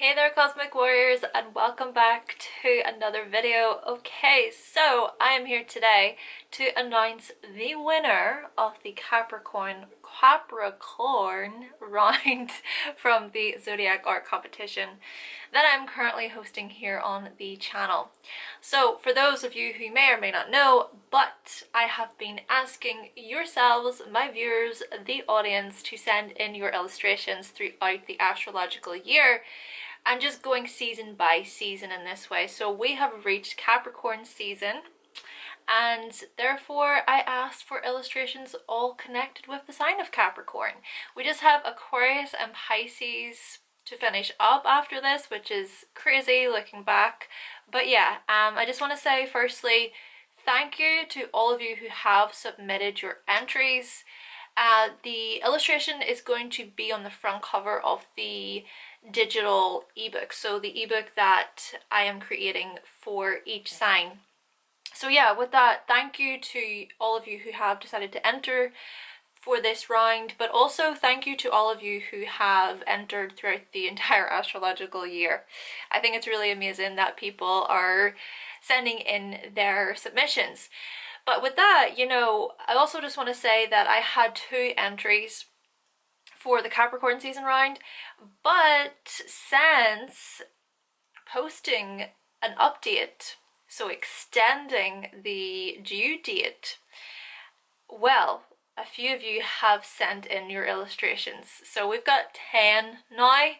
Hey there Cosmic Warriors, and welcome back to another video. Okay, so I am here today to announce the winner of the Capricorn round from the Zodiac art competition that I'm currently hosting here on the channel. So for those of you who may or may not know, but I have been asking yourselves, my viewers, the audience, to send in your illustrations throughout the astrological year. I'm just going season by season in this way. So we have reached Capricorn season, and therefore I asked for illustrations all connected with the sign of Capricorn. We just have Aquarius and Pisces to finish up after this, which is crazy looking back. But yeah, I just want to say firstly, thank you to all of you who have submitted your entries. The illustration is going to be on the front cover of the digital ebook, so the ebook that I am creating for each sign. So yeah, with that, thank you to all of you who have decided to enter for this round, but also thank you to all of you who have entered throughout the entire astrological year. I think it's really amazing that people are sending in their submissions. But with that, you know, I also just want to say that I had 2 entries for the Capricorn season round, but since posting an update, so extending the due date, well, a few of you have sent in your illustrations. So we've got 10 now.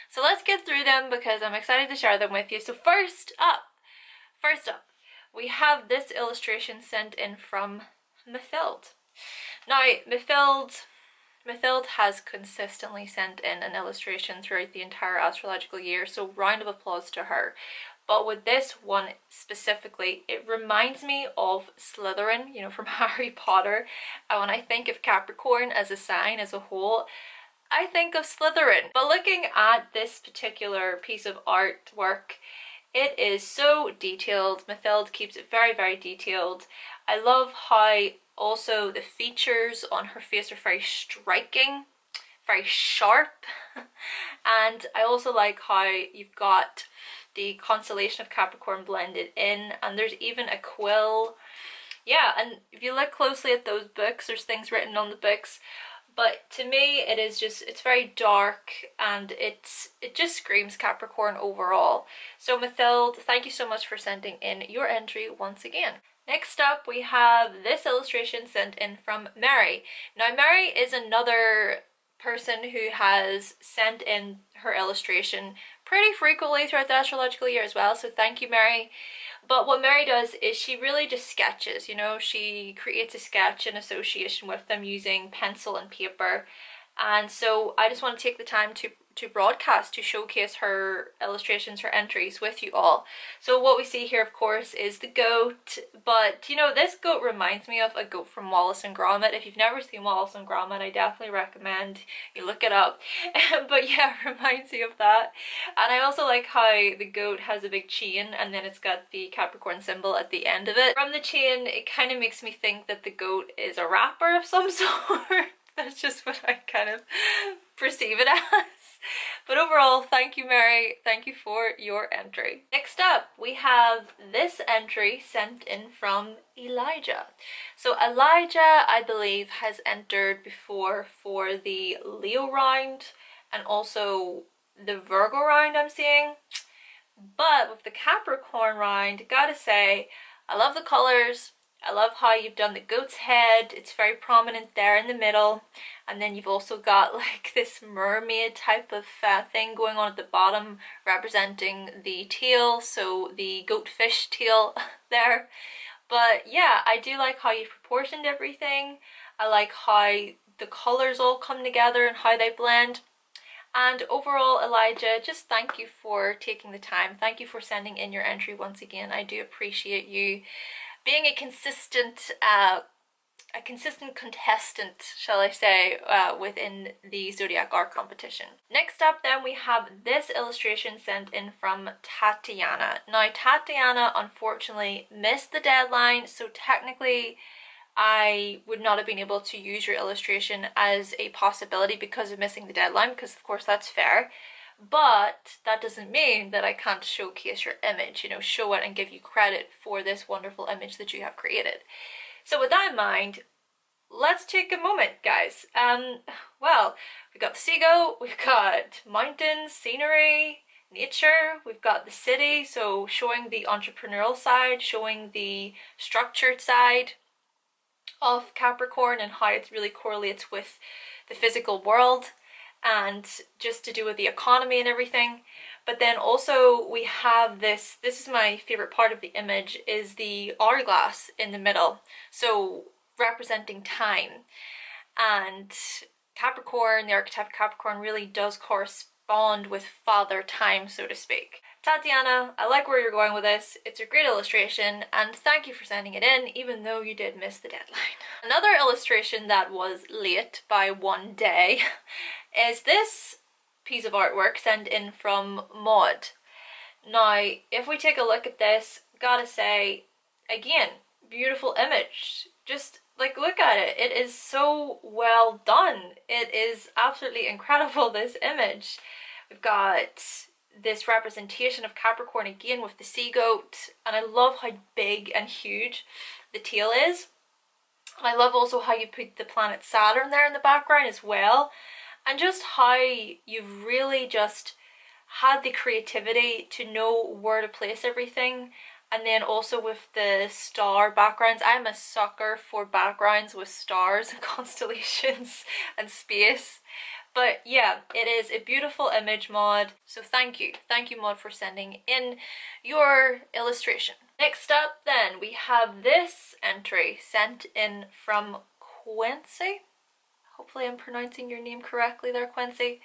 So let's get through them because I'm excited to share them with you. So first up, we have this illustration sent in from Mathilde. Now, Mathilde has consistently sent in an illustration throughout the entire astrological year, so round of applause to her. But with this one specifically, it reminds me of Slytherin, you know, from Harry Potter. And when I think of Capricorn as a sign as a whole, I think of Slytherin. But looking at this particular piece of artwork, it is so detailed. Mathilde keeps it very, very detailed. I love how also the features on her face are very striking, very sharp. And I also like how you've got the constellation of Capricorn blended in, and there's even a quill. Yeah, and if you look closely at those books, there's things written on the books. But to me, it is just, it's very dark, and it just screams Capricorn overall. So Mathilde, thank you so much for sending in your entry once again. Next up, we have this illustration sent in from Mary. Now, Mary is another person who has sent in her illustration pretty frequently throughout the astrological year as well, so thank you, Mary. But what Mary does is she really just sketches, you know, she creates a sketch in association with them using pencil and paper. And so I just want to take the time to broadcast, to showcase her illustrations, her entries with you all. So what we see here, of course, is the goat. But, you know, this goat reminds me of a goat from Wallace and Gromit. If you've never seen Wallace and Gromit, I definitely recommend you look it up. But yeah, it reminds me of that. And I also like how the goat has a big chain, and then it's got the Capricorn symbol at the end of it. From the chain, it kind of makes me think that the goat is a rapper of some sort. That's just what I kind of perceive it as. But overall, thank you, Mary. Thank you for your entry. Next up, we have this entry sent in from Elijah. So Elijah, I believe, has entered before for the Leo round and also the Virgo round I'm seeing. But with the Capricorn round, gotta say, I love the colors. I love how you've done the goat's head. It's very prominent there in the middle. And then you've also got like this mermaid type of thing going on at the bottom, representing the tail, so the goatfish tail there. But yeah, I do like how you've proportioned everything. I like how the colors all come together and how they blend. And overall, Elijah, just thank you for taking the time. Thank you for sending in your entry once again. I do appreciate you being a consistent contestant, shall I say, within the Zodiac art competition. Next up then, we have this illustration sent in from Tatiana. Now, Tatiana unfortunately missed the deadline, so technically I would not have been able to use your illustration as a possibility because of missing the deadline, because of course that's fair. but that doesn't mean that I can't showcase your image, you know, show it and give you credit for this wonderful image that you have created. So with that in mind, let's take a moment, guys. Well, we've got the seagull, we've got mountains, scenery, nature, we've got the city, so showing the entrepreneurial side, showing the structured side of Capricorn and how it really correlates with the physical world and just to do with the economy and everything. But then also we have this is my favorite part of the image, is the hourglass in the middle, so representing time. And Capricorn, the archetype of Capricorn, really does correspond with father time, so to speak. Tatiana, I like where you're going with this. It's a great illustration, and thank you for sending it in, even though you did miss the deadline. Another illustration that was late by one day is this piece of artwork sent in from Maud. Now, if we take a look at this, gotta say, again, beautiful image. Just like, look at it. It is so well done. It is absolutely incredible, this image. We've got this representation of Capricorn again with the sea goat, and I love how big and huge the tail is. And I love also how you put the planet Saturn there in the background as well, and just how you've really just had the creativity to know where to place everything. And then also with the star backgrounds, I'm a sucker for backgrounds with stars and constellations and space. But yeah, it is a beautiful image, Maud. So thank you. Thank you, Maud, for sending in your illustration. Next up then, we have this entry sent in from Quincy. Hopefully I'm pronouncing your name correctly there, Quincy.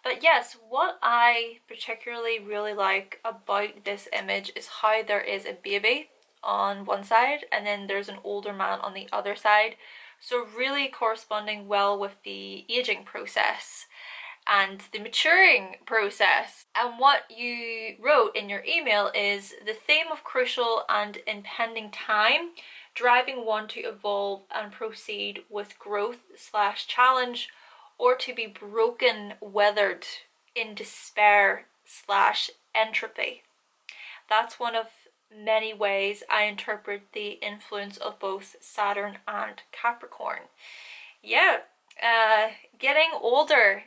But yes, what I particularly really like about this image is how there is a baby on one side and then there's an older man on the other side. So really corresponding well with the aging process and the maturing process. And what you wrote in your email is the theme of crucial and impending time, driving one to evolve and proceed with growth / challenge, or to be broken, weathered in despair / entropy. That's one of many ways I interpret the influence of both Saturn and Capricorn. Yeah, getting older.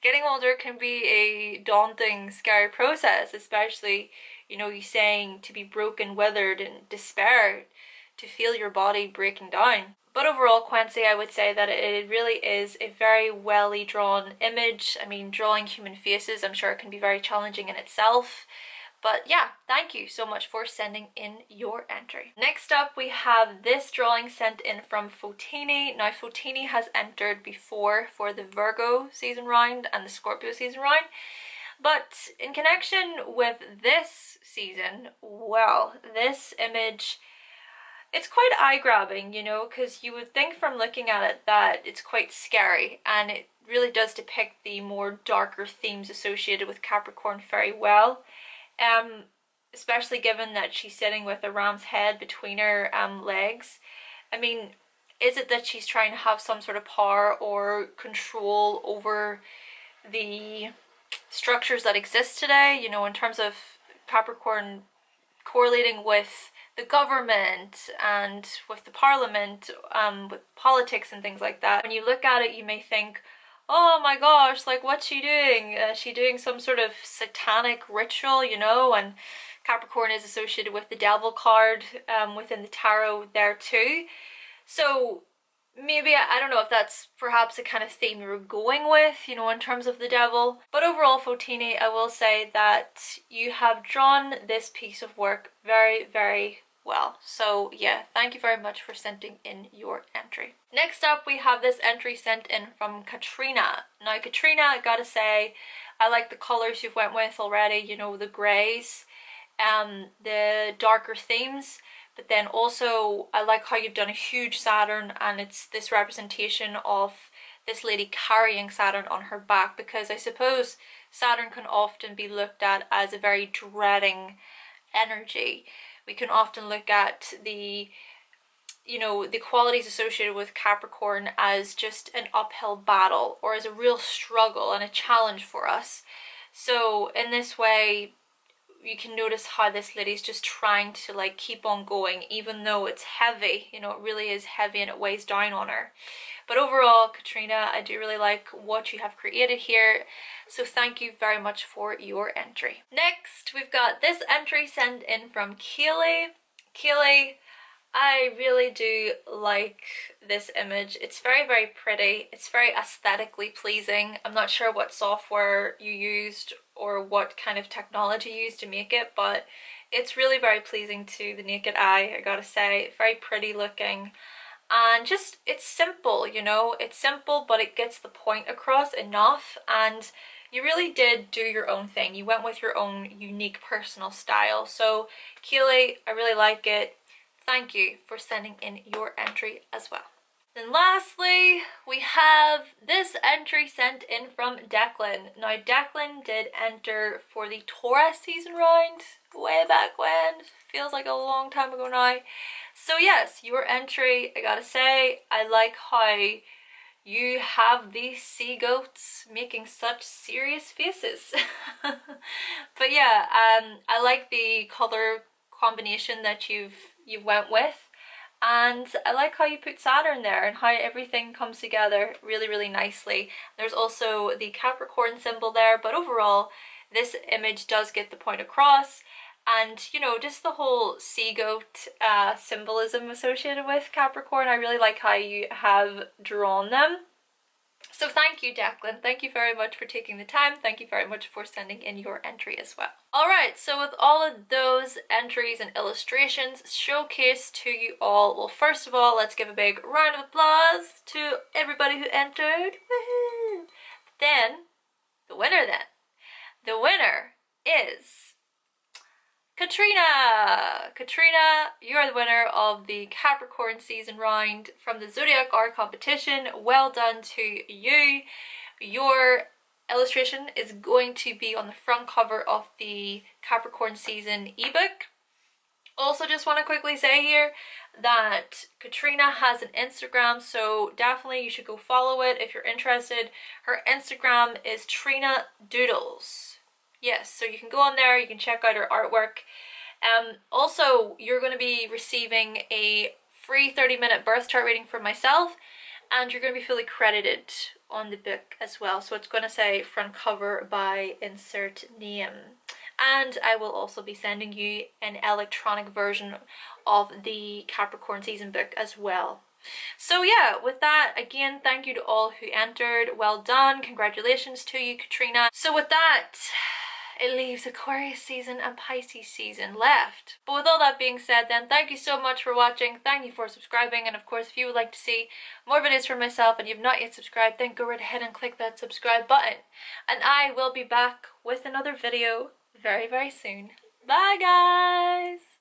Getting older can be a daunting, scary process, especially, you know, you saying to be broken, weathered in despair, to feel your body breaking down. But overall, Quincy, I would say that it really is a very welly drawn image. I mean, drawing human faces, I'm sure it can be very challenging in itself. But yeah, thank you so much for sending in your entry. Next up, we have this drawing sent in from Fotini. Now, Fotini has entered before for the Virgo season round and the Scorpio season round. But in connection with this season, well, this image, it's quite eye-grabbing, you know, because you would think from looking at it that it's quite scary, and it really does depict the more darker themes associated with Capricorn very well. Especially given that she's sitting with a ram's head between her legs. I mean, is it that she's trying to have some sort of power or control over the structures that exist today, you know, in terms of Capricorn correlating with the government and with the parliament, with politics and things like that? When you look at it, you may think, oh my gosh, like, what's she doing? Is she doing some sort of satanic ritual, you know? And Capricorn is associated with the devil card within the tarot there too. So maybe, I don't know if that's perhaps a kind of theme you're going with, you know, in terms of the devil. But overall, Fotini, I will say that you have drawn this piece of work very, very well. So yeah, thank you very much for sending in your entry. Next up, we have this entry sent in from Katrina. Now, Katrina, I gotta say, I like the colors you've went with already, you know, the greys, the darker themes. But then also, I like how you've done a huge Saturn, and it's this representation of this lady carrying Saturn on her back, because I suppose Saturn can often be looked at as a very dreading energy. We can often look at the you know, the qualities associated with Capricorn as just an uphill battle or as a real struggle and a challenge for us. So in this way, you can notice how this lady's just trying to like keep on going, even though it's heavy, you know, it really is heavy and it weighs down on her. But overall, Katrina, I do really like what you have created here, so thank you very much for your entry. Next, we've got this entry sent in from Kaylee. Kaylee, I really do like this image. It's very, very pretty. It's very aesthetically pleasing. I'm not sure what software you used or what kind of technology you used to make it, but it's really very pleasing to the naked eye, I gotta say. Very pretty looking. And just, it's simple, you know, it's simple, but it gets the point across enough, and you really did do your own thing. You went with your own unique personal style. So Keely, I really like it. Thank you for sending in your entry as well. Then lastly, we have this entry sent in from Declan. Now Declan did enter for the Taurus season round way back when. Feels like a long time ago now. So yes, your entry, I gotta say, I like how you have these sea goats making such serious faces. But yeah, I like the color combination that you've went with, and I like how you put Saturn there and how everything comes together really, really nicely. There's also the Capricorn symbol there, but overall this image does get the point across. And you know, just the whole sea goat symbolism associated with Capricorn, I really like how you have drawn them. So thank you, Declan. Thank you very much for taking the time. Thank you very much for sending in your entry as well. Alright, so with all of those entries and illustrations showcased to you all, well, first of all, let's give a big round of applause to everybody who entered. Woohoo! Then, the winner then. The winner is Katrina! Katrina, you are the winner of the Capricorn season round from the Zodiac art competition. Well done to you. Your illustration is going to be on the front cover of the Capricorn season ebook. Also, just want to quickly say here that Katrina has an Instagram, so definitely you should go follow it if you're interested. Her Instagram is Trina Doodles. Yes, so you can go on there, you can check out her artwork. Also, you're going to be receiving a free 30-minute birth chart reading from myself, and you're going to be fully credited on the book as well. So it's going to say front cover by insert name. And I will also be sending you an electronic version of the Capricorn season book as well. So yeah, with that, again, thank you to all who entered. Well done. Congratulations to you, Katrina. So with that, it leaves Aquarius season and Pisces season left. But with all that being said then, thank you so much for watching, thank you for subscribing, and of course if you would like to see more videos from myself and you've not yet subscribed, then go right ahead and click that subscribe button. And I will be back with another video very, very soon. Bye guys!